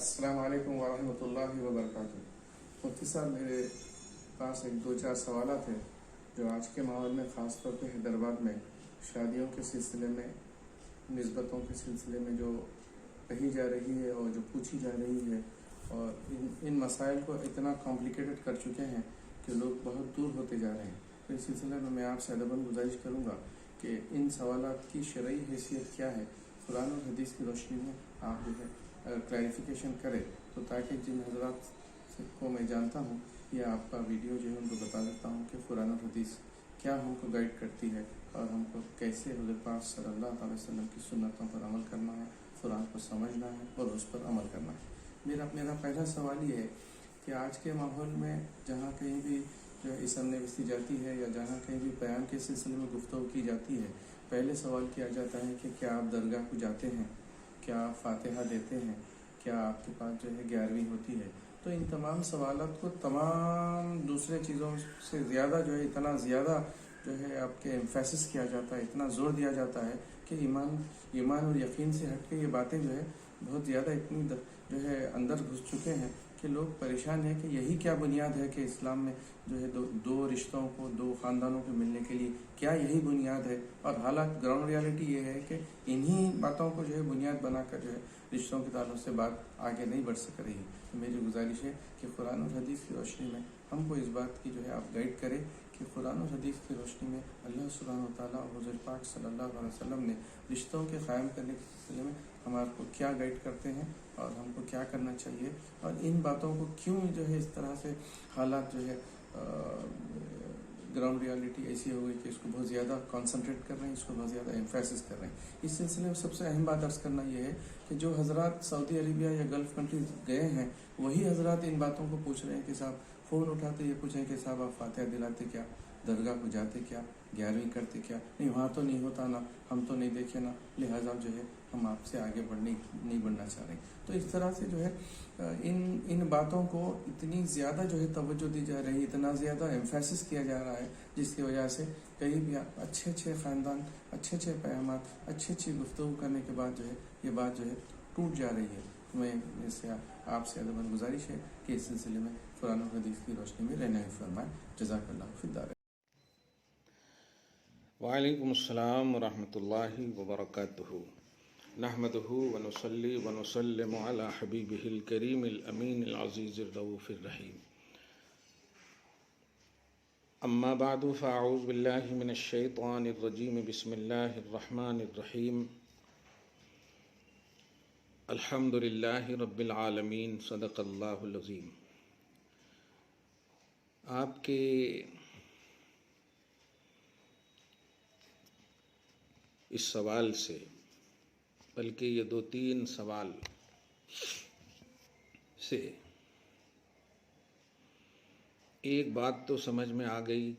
अस्सलाम वालेकुम वरहमतुल्लाहि वबरकातुहू। मुफ्ती साहब, मेरे पास एक दो चार सवाल थे जो आज के माहौल में, ख़ास तौर पे हैदराबाद में शादियों के सिलसिले में, निस्बतों के सिलसिले में जो कही जा रही है और जो पूछी जा रही है, और इन मसाइल को इतना कॉम्प्लिकेटेड कर चुके हैं कि लोग बहुत दूर होते जा रहे हैं। तो इस सिलसिले में मैं आपसे अदबन गुजारिश करूँगा कि इन सवालात की शरई हैसियत क्या है, कुरान और हदीस की रोशनी में आप जो है क्लैरिफिकेशन करें, तो ताकि जिन हजरात को मैं जानता हूँ या आपका वीडियो जो है उनको बता देता हूँ कि कुरान और हदीस क्या हमको गाइड करती है और हमको कैसे हुज़ूर पाक सल्लल्लाहु अलैहि वसल्लम की सुन्नतों पर अमल करना है, कुरान को समझना है और उस पर अमल करना है। मेरा पहला सवाल ये है कि आज के माहौल में जहाँ कहीं भी जो है इसम नविस्ती जाती है या जहाँ कहीं भी बयान के सिलसिले में गुफ्तगू की जाती है, पहले सवाल किया जाता है कि क्या आप दरगाह को जाते हैं, क्या आप फातिहा देते हैं, क्या आपके पास जो है 11वीं होती है। तो इन तमाम सवालात को तमाम दूसरे चीज़ों से ज़्यादा जो है, इतना ज़्यादा जो है आपके एम्फेसिस किया जाता है, इतना ज़ोर दिया जाता है कि ईमान और यकीन से हट के ये बातें जो है बहुत ज़्यादा इतनी जो है अंदर घुस चुके हैं कि लोग परेशान हैं कि यही क्या बुनियाद है कि इस्लाम में जो है दो रिश्तों को, दो ख़ानदानों के मिलने के लिए क्या यही बुनियाद है। और हालात ग्राउंड रियलिटी ये है कि इन्हीं बातों को जो है बुनियाद बनाकर जो है रिश्तों के ताल्लुक से बात आगे नहीं बढ़ सक रही है। तो मेरी गुजारिश है कि कुरान और हदीस की रोशनी में हमको इस बात की जो है आप गाइड करें कि कुरान और हदीस की रोशनी में अल्लाह सुब्हानहू व तआला और हुज़ूर पाक सल्लल्लाहु अलैहि वसल्लम ने रिश्तों के क़ायम करने के सिलसिले में हमारे को क्या गाइड करते हैं और हमको क्या करना चाहिए, और इन बातों को क्यों जो है इस तरह से हालात जो है ग्राउंड रियलिटी ऐसी हो गई कि इसको बहुत ज़्यादा कंसंट्रेट कर रहे हैं, इसको बहुत ज़्यादा एम्फेसिस कर रहे हैं। इस सिलसिले में सबसे अहम बात अर्ज़ करना यह है कि जो हजरात सऊदी अरेबिया या गल्फ़ कंट्रीज गए हैं, वही हजरात इन बातों को पूछ रहे हैं कि साहब फ़ोन उठाते ये पूछें कि साहब आप फातिहा दिलाते क्या, दरगाह को जाते क्या, 11वीं करते क्या, नहीं वहाँ तो नहीं होता ना, हम तो नहीं देखे ना, लिहाजा जो है हम आपसे आगे नहीं बढ़ना चाह रहे। तो इस तरह से जो है इन बातों को इतनी ज़्यादा जो है तवज्जो दी जा रही है, इतना ज़्यादा एम्फेसिस किया जा रहा है, जिसकी वजह से कहीं भी अच्छे ख़ानदान, अच्छे पैगामात, अच्छी गुफ्तगू करने के बाद जो है ये बात जो है टूट जा रही है। तो मैं इससे आपसे अदबन गुजारिश है कि इस सिलसिले में कुरान और हदीस की रोशनी में रहना फरमाएं। जज़ाकल्लाहु फिद्दार। वालेकुम अस्सलाम वरहमतुल्लाहि वबरकातुहू। नहमदुहू व नुसल्ली व नुसल्लिमु अला हबीबिहिल करीमिल अमीनिल अज़ीज़िर रऊफ़िर रहीम। अम्मा बादु फ़अऊज़ु बिल्लाहि मिनश शैतानिर रजीम। बिस्मिल्लाहिर रहमानिर रहीम। अल्हम्दुलिल्लाहि रब्बिल आलमीन। सदक़ल्लाहुल अज़ीम। आपके इस सवाल से, बल्कि ये 2-3 सवाल से एक बात तो समझ में आ गई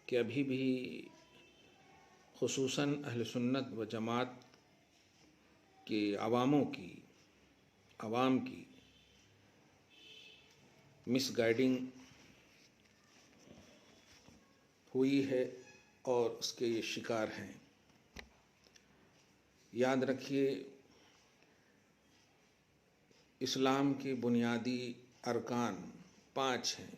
कि अभी भी खुसूसन अहले सुन्नत व जमात के आवाम की मिसगाइडिंग हुई है और उसके ये शिकार हैं। याद रखिए, इस्लाम के बुनियादी अरकान 5 हैं।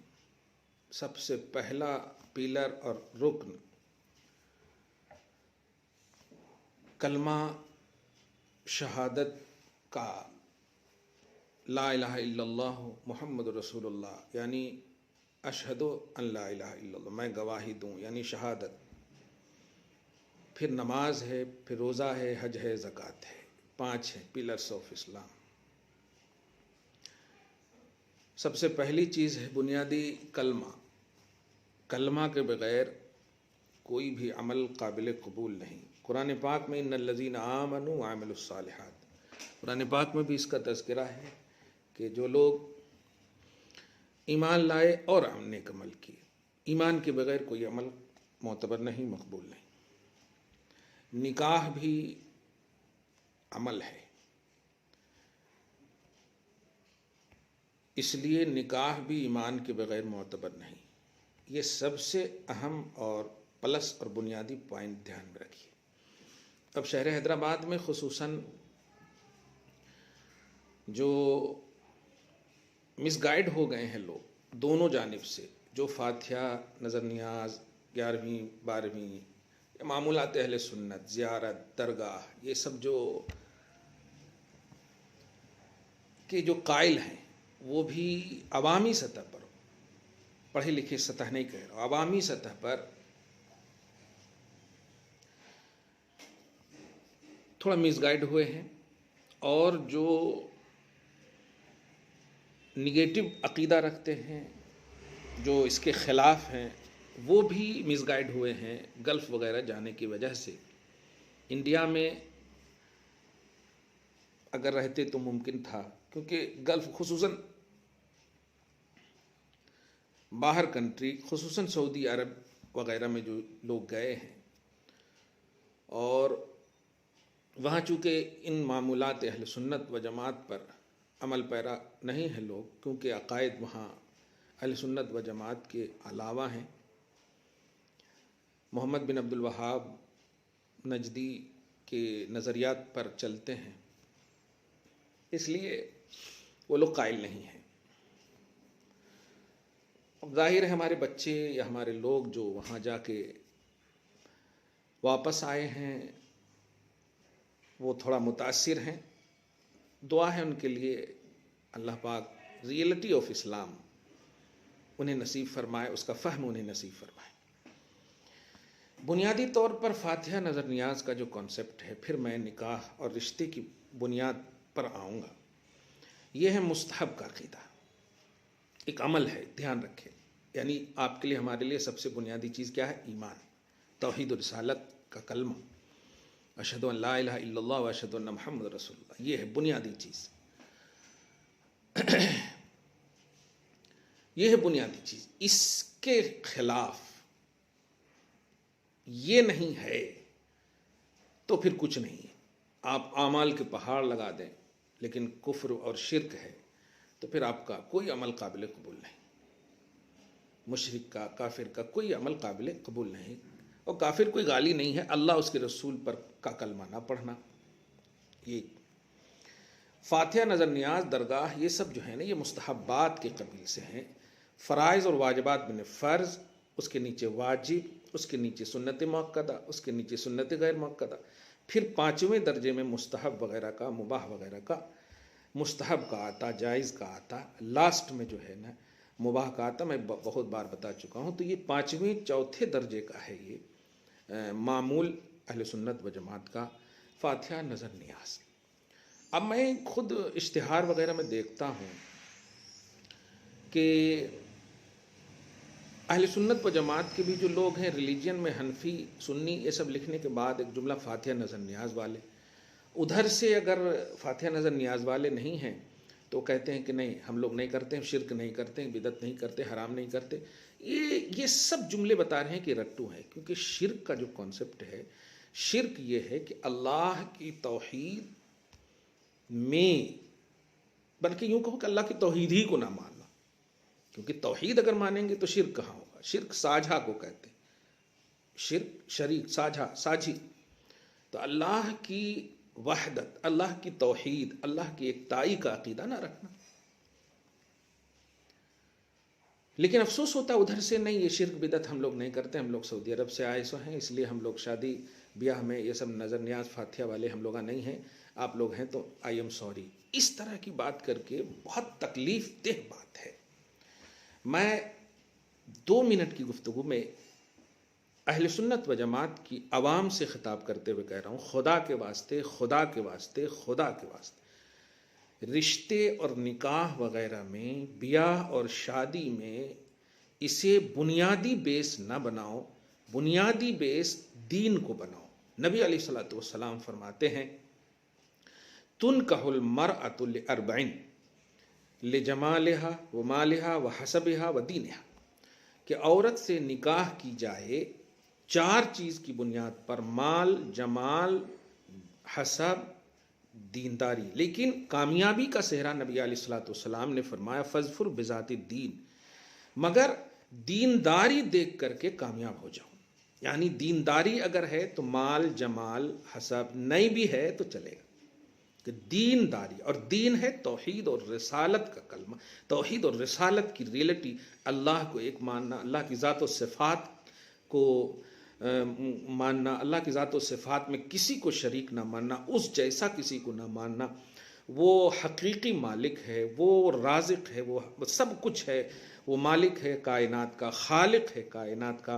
सबसे पहला पिलर और रुकन कलमा शहादत का, ला इलाहा इल्लल्लाह मुहम्मद रसूलुल्लाह, यानी अशहदु अन ला इलाहा इल्लल्लाह, मैं गवाही दूँ, यानी शहादत। फिर नमाज है, फिर रोज़ा है, हज है, ज़कात है। 5 हैं पिलर्स ऑफ इस्लाम। सबसे पहली चीज़ है बुनियादी कलमा। कलमा के बग़ैर कोई भी अमल काबिल कबूल नहीं। कुरान पाक में इन्नल्लज़ीना आमनू व अमिलुस्सालिहात, कुरान पाक में भी इसका तज़किरा है कि जो लोग ईमान लाए और नेक अमल किए, ईमान के बग़ैर कोई अमल मोतबर नहीं, मकबूल नहीं। निकाह भी अमल है, इसलिए निकाह भी ईमान के बग़ैर मोतबर नहीं। ये सबसे अहम और प्लस और बुनियादी पॉइंट ध्यान में रखिए। अब शहर हैदराबाद में खुसूसन जो मिसगाइड हो गए हैं लोग दोनों जानिब से, जो फातिहा, नज़र नियाज, 11वीं 12वीं, मामूलात अहले सुन्नत, ज़ियारत, दरगाह, ये सब जो के जो कायल हैं वो भी अवामी सतह पर, पढ़े लिखे सतह नहीं कह रहा, अवामी सतह पर थोड़ा मिसगाइड हुए हैं, और जो निगेटिव अकीदा रखते हैं, जो इसके ख़िलाफ़ हैं, वो भी मिसगाइड हुए हैं गल्फ़ वगैरह जाने की वजह से। इंडिया में अगर रहते तो मुमकिन था, क्योंकि गल्फ़ खुसूसन बाहर कंट्री, खुसूसन सऊदी अरब वगैरह में जो लोग गए हैं, और वहाँ चूँकि इन मामूलात अहले सुन्नत व जमात पर अमल पैरा नहीं है लोग, क्योंकि अकायद वहाँ अहले सुन्नत व जमात के अलावा हैं। मोहम्मद बिन अब्दुल वहाब नजदी के नज़रियात पर चलते हैं, इसलिए वो लोग कायल नहीं हैं। अब जाहिर है हमारे बच्चे या हमारे लोग जो वहाँ जाके वापस आए हैं वो थोड़ा मुतासिर हैं। दुआ है उनके लिए, अल्लाह पाक रियलिटी ऑफ इस्लाम उन्हें नसीब फरमाए, उसका फ़हम उन्हें नसीब फरमाए। बुनियादी तौर पर फातिहा, नज़र नियाज का जो कॉन्सेप्ट है, फिर मैं निकाह और रिश्ते की बुनियाद पर आऊँगा। यह है मुस्तहब का अक़ीदा, एक अमल है, ध्यान रखें। यानी आपके लिए, हमारे लिए सबसे बुनियादी चीज़ क्या है? ईमान, तौहीद और रिसालत का कलमा, अशहदु अन ला इलाहा इल्लल्लाह व अशहदु अन्न मुहम्मद रसूलुल्लाह, ये है बुनियादी चीज़। ये है बुनियादी चीज़। इसके खिलाफ ये नहीं है तो फिर कुछ नहीं है। आप आमाल के पहाड़ लगा दें, लेकिन कुफ्र और शिरक है तो फिर आपका कोई अमल काबिल कबूल नहीं। मुशरिक का, काफिर का कोई अमल काबिल कबूल नहीं। और काफिर कोई गाली नहीं है, अल्लाह उसके रसूल पर का कलमा ना पढ़ना। ये फातिहा, नज़र नियाज, दरगाह, ये सब जो है ना, ये मुस्तहब्बात के कबील से हैं। फ़राइज़ और वाजिबात में फ़र्ज़, उसके नीचे वाजिब, उसके नीचे सुन्नत मुअक्कदा, उसके नीचे सुन्नत गैर मुअक्कदा, फिर 5वें दर्जे में मुस्तहब वगैरह का, मुबाह वगैरह का, मुस्तहब का आता, जायज़ का आता, लास्ट में जो है ना मुबाह का आता। मैं बहुत बार बता चुका हूँ। तो ये 5वें चौथे दर्जे का है ये मामूल अहले सुन्नत व जमात का फातिहा, नज़र नियाज। अब मैं खुद इश्तिहार वगैरह में देखता हूँ कि अहले सुन्नत व जमात के भी जो लोग हैं, रिलीजन में हनफी, सुन्नी, ये सब लिखने के बाद एक जुमला फातिहा, नज़र नियाज वाले, उधर से अगर फातिहा, नज़र नियाज वाले नहीं हैं तो कहते हैं कि नहीं, हम लोग नहीं करते हैं, शिरक नहीं करते हैं, बिदत नहीं करते, हराम नहीं करते। ये सब जुमले बता रहे हैं कि रट्टू है। क्योंकि शिरक का जो कॉन्सेप्ट है, शिरक ये है कि अल्लाह की तौहीद में, बल्कि यूँ कहो कि अल्लाह की तौहीद ही को ना मानना। क्योंकि तौहीद अगर मानेंगे तो शिरक कहाँ होगा? शिरक साझा को कहते हैं, शिरक शरीक, साझा, साझी। तो अल्लाह की वहदत, अल्लाह की तौहीद, अल्लाह की एकताई का अकीदा ना रखना। लेकिन अफसोस होता है उधर से नहीं, ये शिरक बिदत हम लोग नहीं करते, हम लोग सऊदी अरब से आए सो हैं, इसलिए हम लोग शादी ब्याह में ये सब नज़र नियाज, फातिहा वाले हम लोग नहीं हैं, आप लोग हैं तो आई एम सॉरी। इस तरह की बात करके बहुत तकलीफ देह बात है। मैं 2 मिनट की गुफ्तगू में अहले सुन्नत व जमात की आवाम से खिताब करते हुए कह रहा हूँ, खुदा के वास्ते, खुदा के वास्ते, खुदा के वास्ते, रिश्ते और निकाह वगैरह में, ब्याह और शादी में इसे बुनियादी बेस ना बनाओ, बुनियादी बेस दीन को बनाओ। नबी अलैहिस्सलातु वस्सलाम फरमाते हैं, तुनकहुल मरअतु लिअरबइन लिजमालिहा व मालिहा व हसबिहा व दीनिहा, कि औरत से निकाह की जाए 4 चीज़ की बुनियाद पर, माल, जमाल, हसब, दीनदारी। लेकिन कामयाबी का सेहरा नबी अलैहिस्सलातु वस्सलाम ने फरमाया, फज़फुर बिज़ाति दीन, मगर दीनदारी देख करके कामयाब हो जाओ। यानी दीनदारी अगर है तो माल, जमाल, हसब नहीं भी है तो चलेगा, कि दीनदारी, और दीन है तौहीद और रिसालत का कलमा। तौहीद और रिसालत की रियलिटी, अल्लाह को एक मानना, अल्लाह की ज़ात और सिफ़ात को मानना, अल्लाह की ज़ात और सिफ़ात में किसी को शरीक ना मानना, उस जैसा किसी को ना मानना। वो हकीकी मालिक है, वो राज़िक है, वो सब कुछ है, वो मालिक है कायनात का, खालिक है कायनात का,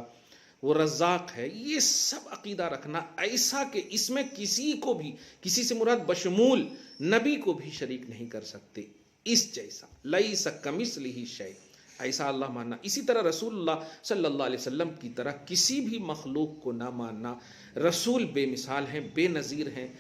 वो रज़्ज़ाक़ है। ये सब अक़ीदा रखना ऐसा कि इसमें किसी को भी, किसी से मुराद बशमूल नबी को भी शरीक नहीं कर सकते, इस जैसा लैसा कमिस्लिही शै, ऐसा अल्लाह मानना। इसी तरह रसूलुल्लाह सल्लल्लाहु अलैहि वसल्लम की तरह किसी भी मखलूक को ना मानना। रसूल बेमिसाल हैं, बेनज़ीर हैं।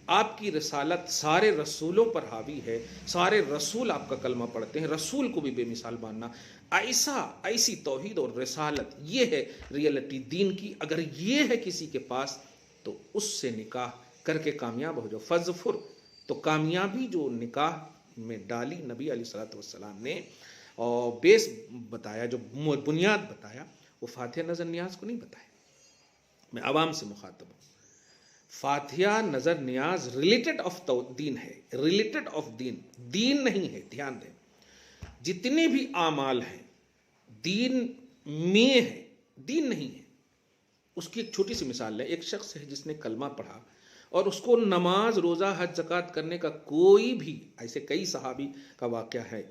आपकी रिसालत सारे रसूलों पर हावी है, सारे रसूल आपका कलमा पढ़ते हैं, रसूल को भी बेमिसाल मानना। ऐसी तौहीद और रिसालत, ये है रियलिटी दीन की। अगर ये है किसी के पास तो उससे निकाह करके कामयाब हो जाओ। फज़फुर, तो कामयाबी जो निकाह में डाली नबी अलैहिस्सलातु वस्सलाम ने, और बेस बताया, जो बुनियाद बताया, वो फातिहा नज़र नियाज को नहीं बताया। मैं आवाम से मुखातब हूँ। फातिहा नज़र नियाज रिलेटेड ऑफ दीन है, रिलेटेड ऑफ दीन, दीन नहीं है। ध्यान दें, जितने भी आमाल हैं दीन में है, दीन नहीं है। उसकी एक छोटी सी मिसाल है। एक शख्स है जिसने कलमा पढ़ा और उसको नमाज, रोज़ा, हज, ज़कात करने का कोई भी, ऐसे कई सहाबी का वाक़या है,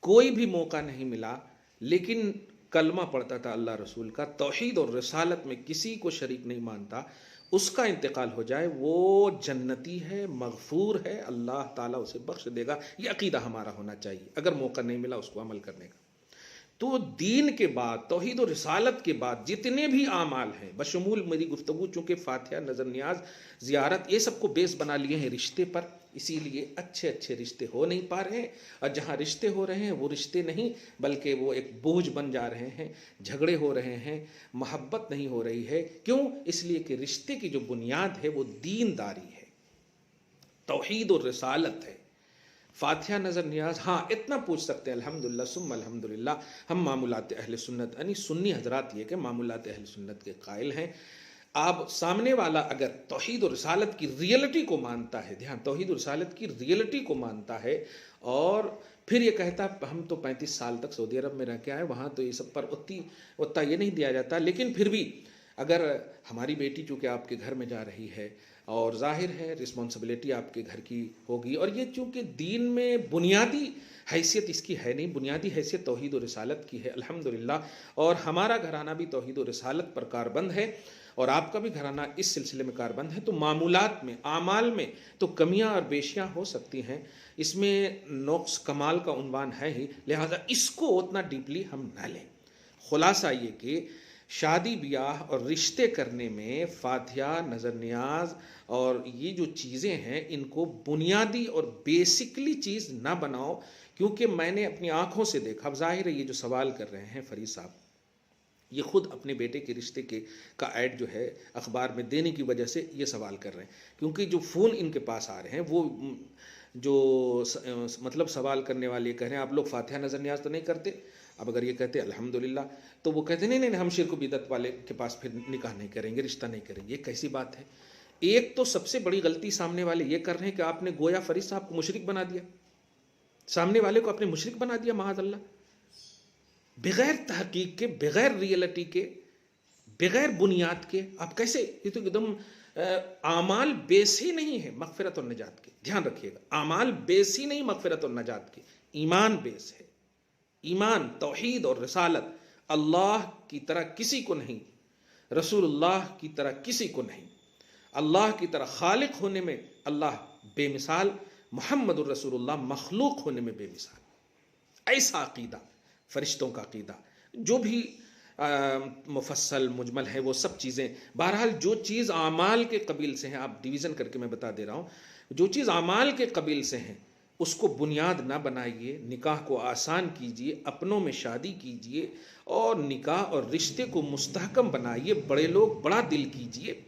कोई भी मौका नहीं मिला, लेकिन कलमा पढ़ता था अल्लाह रसूल का, तौहीद और रिसालत में किसी को शरीक नहीं मानता, उसका इंतकाल हो जाए, वो जन्नती है, मगफूर है, अल्लाह ताला उसे बख्श देगा। ये अकीदा हमारा होना चाहिए, अगर मौका नहीं मिला उसको अमल करने का। तो दीन के बाद, तौहीद और रिसालत के बाद जितने भी आमाल हैं, बशमूल मेरी गुफ्तगू चूँकि फातिहा, नज़र नियाज, ज़ियारत, ये सबको बेस बना लिए हैं रिश्ते पर, इसीलिए अच्छे अच्छे रिश्ते हो नहीं पा रहे हैं। और जहाँ रिश्ते हो रहे हैं वो रिश्ते नहीं, बल्कि वो एक बोझ बन जा रहे हैं, झगड़े हो रहे हैं, मोहब्बत नहीं हो रही है। क्यों? इसलिए कि रिश्ते की जो बुनियाद है वो दीनदारी है, तौहीद और रिसालत है। फातिहा, नज़र नियाज, हाँ इतना पूछ सकते हैं अल्हम्दुलिल्लाह सुम्मा अल्हम्दुलिल्लाह, हम मामूलात अहले सुन्नत, यानी सुन्नी हजरात ये कि मामूलात अहले सुन्नत के कायल हैं। आप सामने वाला अगर तौहीद और रिसालत की रियलिटी को मानता है, ध्यान, तौहीद और रिसालत की रियलिटी को मानता है, और फिर ये कहता हम तो 35 साल तक सऊदी अरब में रह के आए, वहाँ तो ये सब पर उतना ये नहीं दिया जाता, लेकिन फिर भी अगर हमारी बेटी चूँकि आपके घर में जा रही है, और जाहिर है रिस्पॉन्सिबिलिटी आपके घर की होगी, और ये चूँकि दीन में बुनियादी हैसियत इसकी है नहीं, बुनियादी हैसियत तौहीद और रिसालत की है अल्हम्दुलिल्लाह, और हमारा घराना भी तौहीद और रिसालत पर कारबंद है, और आपका भी घराना इस सिलसिले में कारबंद है। तो मामूलात में, आमाल में तो कमियां और बेशियां हो सकती हैं, इसमें नोक्स कमाल का उन्वान है ही, लिहाजा इसको उतना डीपली हम न लें। खुलासा ये कि शादी ब्याह और रिश्ते करने में फातिहा, नज़र नियाज और ये जो चीज़ें हैं, इनको बुनियादी और बेसिकली चीज़ ना बनाओ, क्योंकि मैंने अपनी आँखों से देखा। अब जाहिर है ये जो सवाल कर रहे हैं फरीद साहब, ये खुद अपने बेटे के रिश्ते का ऐड जो है अखबार में देने की वजह से ये सवाल कर रहे हैं, क्योंकि जो फ़ोन इनके पास आ रहे हैं वो जो मतलब सवाल करने वाले कह रहे हैं आप लोग फातिहा, नज़र नियाज तो नहीं करते। अब अगर ये कहते अल्हम्दुलिल्लाह, तो वो कहते नहीं हम शिर्क बिदअत वाले के पास फिर निकाह नहीं करेंगे, रिश्ता नहीं करेंगे। ये कैसी बात है? एक तो सबसे बड़ी गलती सामने वाले ये कर रहे हैं कि आपने गोया फरीद साहब को मुशरिक बना दिया, सामने वाले को आपने मुशरिक बना दिया माअज़ल्लाह, बगैर तहकीक के, बगैर रियलिटी के, बगैर बुनियाद के। आप कैसे? ये तो एकदम आमाल बेस ही नहीं है मग़फ़िरत और निजात के। ध्यान रखिएगा, आमाल बेस ही नहीं मग़फ़िरत और निजात के, ईमान बेस है। ईमान, तौहीद और रिसालत, अल्लाह की तरह किसी को नहीं, रसूलुल्लाह की तरह किसी को नहीं, अल्लाह की तरह खालिक होने में अल्लाह बेमिसाल, मुहम्मदुर रसूलुल्लाह मखलूक होने में बेमिसाल। ऐसा अकीदा, फरिश्तों का अकीदा, जो भी मुफस्सल मुजमल है वो सब चीज़ें, बहरहाल जो चीज़ आमाल के कबील से हैं, आप डिवीज़न करके मैं बता दे रहा हूँ, जो चीज़ आमाल के कबील से हैं उसको बुनियाद ना बनाइए। निकाह को आसान कीजिए, अपनों में शादी कीजिए, और निकाह और रिश्ते को मुस्तहकम बनाइए। बड़े लोग बड़ा दिल कीजिए।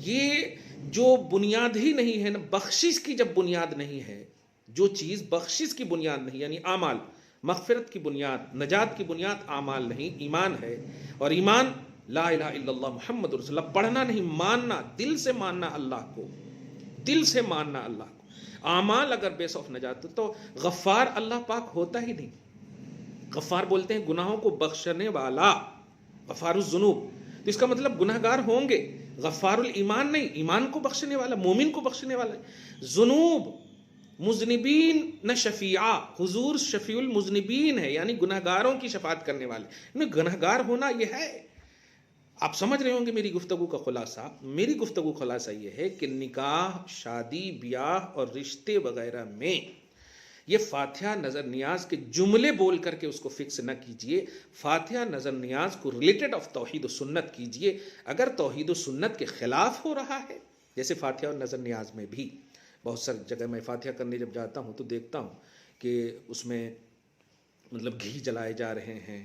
ये जो बुनियाद ही नहीं है ना, बख्शिश की जब बुनियाद नहीं है, जो चीज़ बख्शिश की बुनियाद नहीं, यानी आमाल, मग़फ़िरत की बुनियाद, नजात की बुनियाद आमाल नहीं, ईमान है। और ईमान ला इलाहा इल्लल्लाह मुहम्मदुर रसूलुल्लाह, पढ़ना नहीं, मानना, दिल से मानना अल्लाह को, दिल से मानना अल्लाह को। आमाल अगर बेस ऑफ नजात तो गफ्फार अल्लाह पाक होता ही नहीं। गफ्फार बोलते हैं गुनाहों को बख्शने वाला, गफ्फारुज़ ज़ुनूब, तो इसका मतलब गुनहगार होंगे। गफ्फारुल ईमान नहीं, ईमान को बख्शने वाला, मोमिन को बख्शने वाला। ज़ुनूब मुज़निबीन न शफिया, हुजूर शफीउल मुज़निबीन है, यानी गुनहगारों की शफात करने वाले। गुनहगार होना यह है। आप समझ रहे होंगे मेरी गुफ्तगू का खुलासा। मेरी गुफ्तगू खुलासा यह है कि निकाह, शादी, ब्याह और रिश्ते वगैरह में ये फातिहा नज़र नियाज के जुमले बोल करके उसको फिक्स न कीजिए। फातिहा नज़र नियाज को रिलेटेड ऑफ तौहीद व सुन्नत कीजिए। अगर तौहीद व सुन्नत के खिलाफ हो रहा है, जैसे फातिहा और नज़र नियाज में भी बहुत सारी जगह मैं फातिहा करने जब जाता हूँ तो देखता हूँ कि उसमें मतलब घी जलाए जा रहे हैं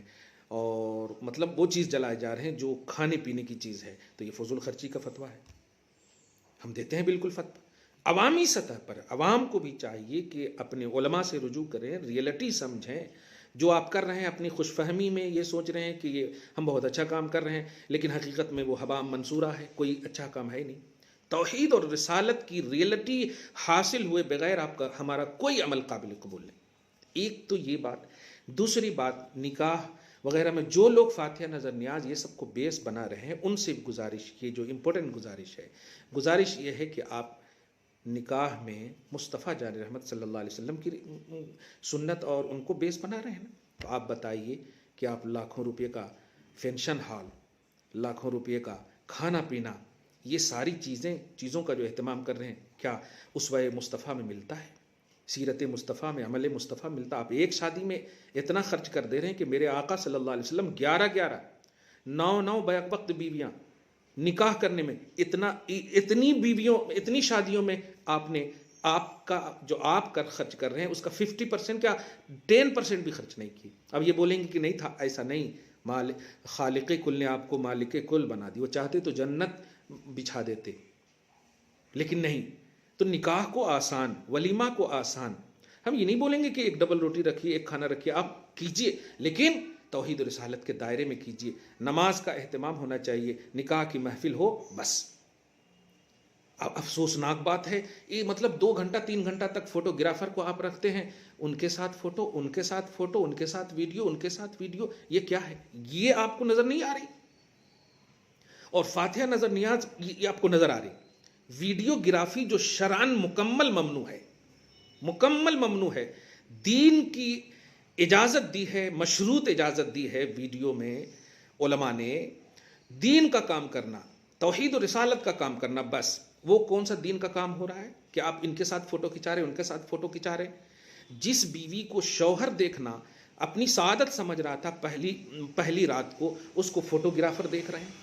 और मतलब वो चीज़ जलाए जा रहे हैं जो खाने पीने की चीज़ है, तो ये फजूल खर्ची का फतवा है। हम देते हैं बिल्कुल फतवा। अवामी सतह पर अवाम को भी चाहिए कि अपने उलमा से रुजू करें, रियलिटी समझें। जो आप कर रहे हैं अपनी खुशफहमी में ये सोच रहे हैं कि ये हम बहुत अच्छा काम कर रहे हैं, लेकिन हकीकत में वो हवा मंसूरा है, कोई अच्छा काम है ही नहीं। तौहीद और रिसालत की रियलिटी हासिल हुए बगैर आपका हमारा कोई अमल काबिल कबूल नहीं। एक तो ये बात। दूसरी बात, निकाह वगैरह में जो लोग फातिहा नज़र नियाज ये सबको बेस बना रहे हैं, उनसे गुजारिश, ये जो इम्पोर्टेंट गुजारिश है, गुजारिश ये है कि आप निकाह में मुस्तफ़ा जान रहमत सल्लल्लाहु अलैहि वसल्लम की सुन्नत और उनको बेस बना रहे हैं ना, तो आप बताइए कि आप लाखों रुपये का फंक्शन हॉल, लाखों रुपये का खाना पीना, ये सारी चीज़ों का जो अहतमाम कर रहे हैं, क्या उसवे मुस्तफ़ा में मिलता है? सीरत मुस्तफ़ा में, अमल मुस्तफ़ा मिलता? आप एक शादी में इतना खर्च कर दे रहे हैं कि मेरे आका सल्लल्लाहु अलैहि वसल्लम 11 9 बैक वक्त बीवियाँ निकाह करने में, इतनी बीवियों, इतनी शादियों में आपने आपका जो आप कर खर्च कर रहे हैं उसका 50% क्या 10% भी खर्च नहीं की। अब ये बोलेंगे कि नहीं था, ऐसा नहीं, खालिक़ कुल ने आपको मालिक कुल बना दी। वो चाहते तो जन्नत बिछा देते, लेकिन नहीं। तो निकाह को आसान, वलीमा को आसान, हम ये नहीं बोलेंगे कि एक डबल रोटी रखिए, एक खाना रखिए, आप कीजिए, लेकिन तौहीद और रिसालत के दायरे में कीजिए। नमाज का एहतमाम होना चाहिए, निकाह की महफिल हो बस। अब अफसोसनाक बात है ये, मतलब 2 घंटा 3 घंटा तक फोटोग्राफर को आप रखते हैं, उनके साथ फोटो, उनके साथ फोटो, उनके साथ वीडियो, उनके साथ वीडियो, ये क्या है? ये आपको नजर नहीं आ रही? और फातिहा नजर नियाज ये आपको नजर आ रही? वीडियोग्राफी जो शरान मुकम्मल ममनू है, मुकम्मल ममनू है। दीन की इजाज़त दी है, मशरूत इजाज़त दी है वीडियो में उलमा ने। दीन का काम करना, तौहीद और रिसालत का काम करना, बस वो कौन सा दीन का काम हो रहा है कि आप इनके साथ फ़ोटो खिंचा रहे, उनके साथ फ़ोटो खिंचा रहे। जिस बीवी को शौहर देखना अपनी सादत समझ रहा था पहली रात को, उसको फोटोग्राफर देख रहे हैं,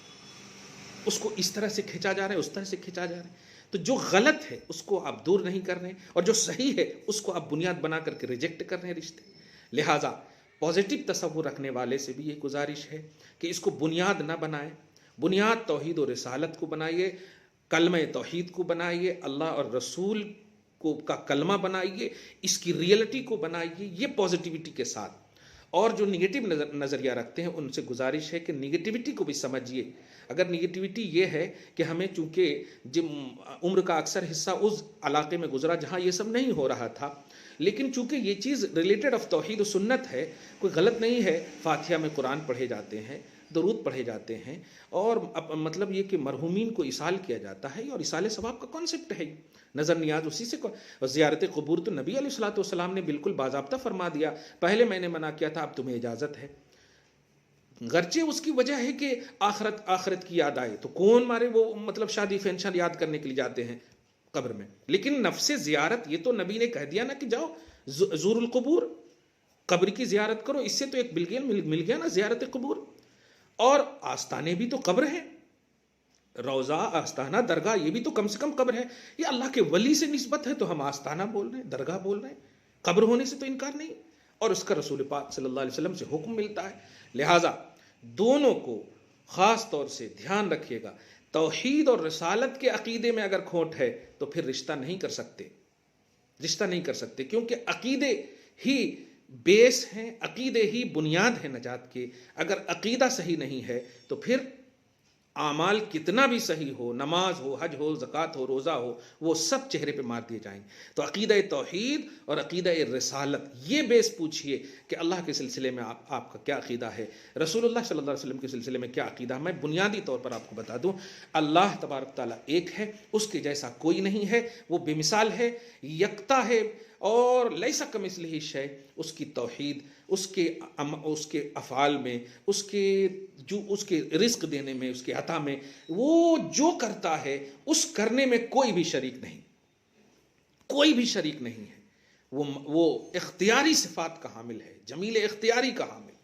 उसको इस तरह से खिंचा जा रहा है, उस तरह से खिंचा जा रहा है। तो जो गलत है उसको आप दूर नहीं कर रहे हैं, और जो सही है उसको आप बुनियाद बना करके रिजेक्ट कर रहे हैं रिश्ते। लिहाजा पॉजिटिव तसव्वुर रखने वाले से भी ये गुजारिश है कि इसको बुनियाद ना बनाएं। बुनियाद तौहीद और रिसालत को बनाइए, कलमे तौहीद को बनाइए, अल्लाह और रसूल को का कलमा बनाइए, इसकी रियलिटी को बनाइए, ये पॉजिटिविटी के साथ। और जो निगेटिव नज़रिया रखते हैं उनसे गुजारिश है कि निगेटिविटी को भी समझिए। अगर निगेटिविटी ये है कि हमें, चूँकि जिम उम्र का अक्सर हिस्सा उस इलाके में गुजरा जहाँ ये सब नहीं हो रहा था, लेकिन चूँकि ये चीज़ रिलेटेड ऑफ तौहीद और सुन्नत है, कोई गलत नहीं है। फातिहा में कुरान पढ़े जाते हैं, दरूद पढ़े जाते हैं, और मतलब ये कि मरहूमीन को इसाल किया जाता है, और इसाले सवाब का कॉन्सेप्ट है। नज़र नियाज उसी से, ज़ियारत क़ुबूर तो नबी अलैहिस्सलाम ने बिल्कुल बाज़ाब्ता फरमा दिया। पहले मैंने मना किया था, अब तुम्हें इजाज़त है। गर्चे उसकी वजह है कि आखिरत की याद आए, तो कौन मारे वो मतलब शादी फंक्शन याद करने के लिए जाते हैं कब्र में। लेकिन नफ्से ज़ियारत, ये तो नबी ने कह दिया ना कि जाओ ज़ूरुल क़ुबूर, कब्र की ज़ियारत करो। इससे तो एक मिल गया ना ज़ियारत क़ुबूर। और आस्ताने भी तो कब्र है, रोज़ा, आस्ताना, दरगाह, ये भी तो कम से कम कब्र है। ये अल्लाह के वली से निस्बत है, तो हम आस्ताना बोल रहे हैं, दरगाह बोल रहे हैं, कब्र होने से तो इनकार नहीं। और उसका रसूल पाक सल्लल्लाहु अलैहि वसल्लम से हुक्म मिलता है। लिहाजा दोनों को ख़ास तौर से ध्यान रखिएगा। तौहीद और रिसालत के अकीदे में अगर खोट है तो फिर रिश्ता नहीं कर सकते, रिश्ता नहीं कर सकते, क्योंकि अकीदे ही बेस हैं, अकीदे ही बुनियाद है नजात के। अगर अकीदा सही नहीं है तो फिर आमाल कितना भी सही हो, नमाज हो, हज हो, ज़कात हो, रोज़ा हो, वो सब चेहरे पे मार दिए जाएंगे। तो अक़ीदा तौहीद और अक़ीदा रिसालत, ये बेस पूछिए कि अल्लाह के सिलसिले में आपका क्या अक़ीदा है, रसूलुल्लाह सल्लल्लाहु अलैहि वसल्लम के सिलसिले में क्या अक़ीदा है। मैं बुनियादी तौर पर आपको बता दूँ, अल्लाह तबारक तआला एक है, उसके जैसा कोई नहीं है, वो बेमिसाल है, यकता है, और लैसा कमिस्लिही शै, उसकी तौहीद, उसके अफ़ाल में, उसके रिस्क देने में, उसके अता में, वो जो करता है उस करने में कोई भी शरीक नहीं, कोई भी शरीक नहीं है। वो इख्तियारी सिफात का हामिल है, जमील इख्तियारी का हामिल,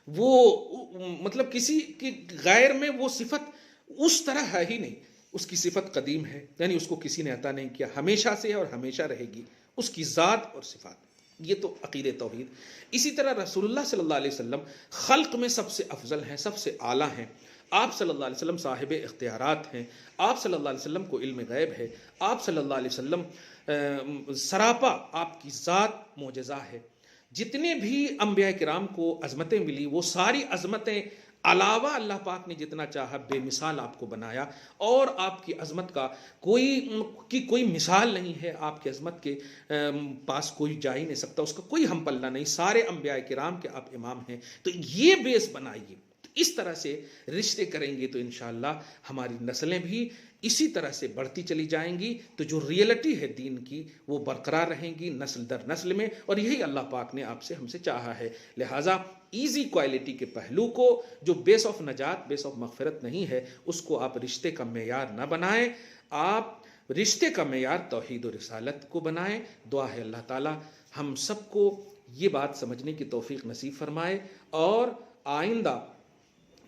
वो मतलब किसी की गैर में वो सिफत उस तरह है ही नहीं। उसकी सिफत कदीम है, यानी उसको किसी ने अता नहीं किया, हमेशा से है और हमेशा रहेगी उसकी ज़ात और सिफात। ये तो अक़ीदे तौहीद। इसी तरह रसूलुल्लाह सल्लल्लाहु अलैहि वसल्लम खल्क़ में सबसे अफजल हैं, सबसे आला हैं। आप सल्लल्लाहु अलैहि वसल्लम साहिब इख्तियारात हैं। आप सल्लल्लाहु अलैहि वसल्लम को इल्म गैब है। आप सल्लल्लाहु अलैहि वसल्लम सरापा आपकी ज़ात मोजज़ा है। जितने भी अंबिया किराम को अज़मतें मिली, वो सारी अज़मतें अलावा अल्लाह पाक ने जितना चाहा बेमिसाल आपको बनाया, और आपकी अज़मत का कोई मिसाल नहीं है। आपकी अज़मत के पास कोई जा ही नहीं सकता, उसका कोई हम पल्ला नहीं। सारे अंबिया किराम के आप इमाम हैं। तो ये बेस बनाइए, तो इस तरह से रिश्ते करेंगे तो इंशाअल्लाह हमारी नस्लें भी इसी तरह से बढ़ती चली जाएंगी। तो जो रियलिटी है दीन की, वो बरकरार रहेंगी नस्ल दर नस्ल में, और यही अल्लाह पाक ने आपसे हमसे चाहा है। लिहाजा ईजी क्वालिटी के पहलू को, जो बेस ऑफ नजात, बेस ऑफ मग़फ़िरत नहीं है, उसको आप रिश्ते का मेयार न बनाएं। आप रिश्ते का मेयार तौहीद और रिसालत को बनाएं। दुआ है अल्लाह ताला हम सबको ये बात समझने की तौफीक नसीब फरमाए, और आइंदा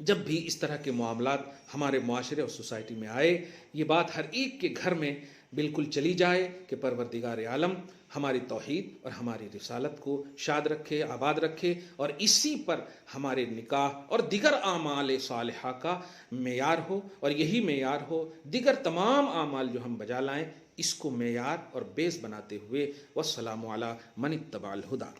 जब भी इस तरह के मामलात हमारे मुआशरे और सोसाइटी में आए, ये बात हर एक के घर में बिल्कुल चली जाए कि परवरदिगार आलम हमारी तौहीद और हमारी रिसालत को शाद रखे, आबाद रखे, और इसी पर हमारे निकाह और दिगर आमाल सालिहा का मेयार हो, और यही मेयार हो दिगर तमाम आमाल जो हम बजा लाएँ, इसको मेयार और बेस बनाते हुए। वस्सलामु अला मन इत्तबअल हुदा।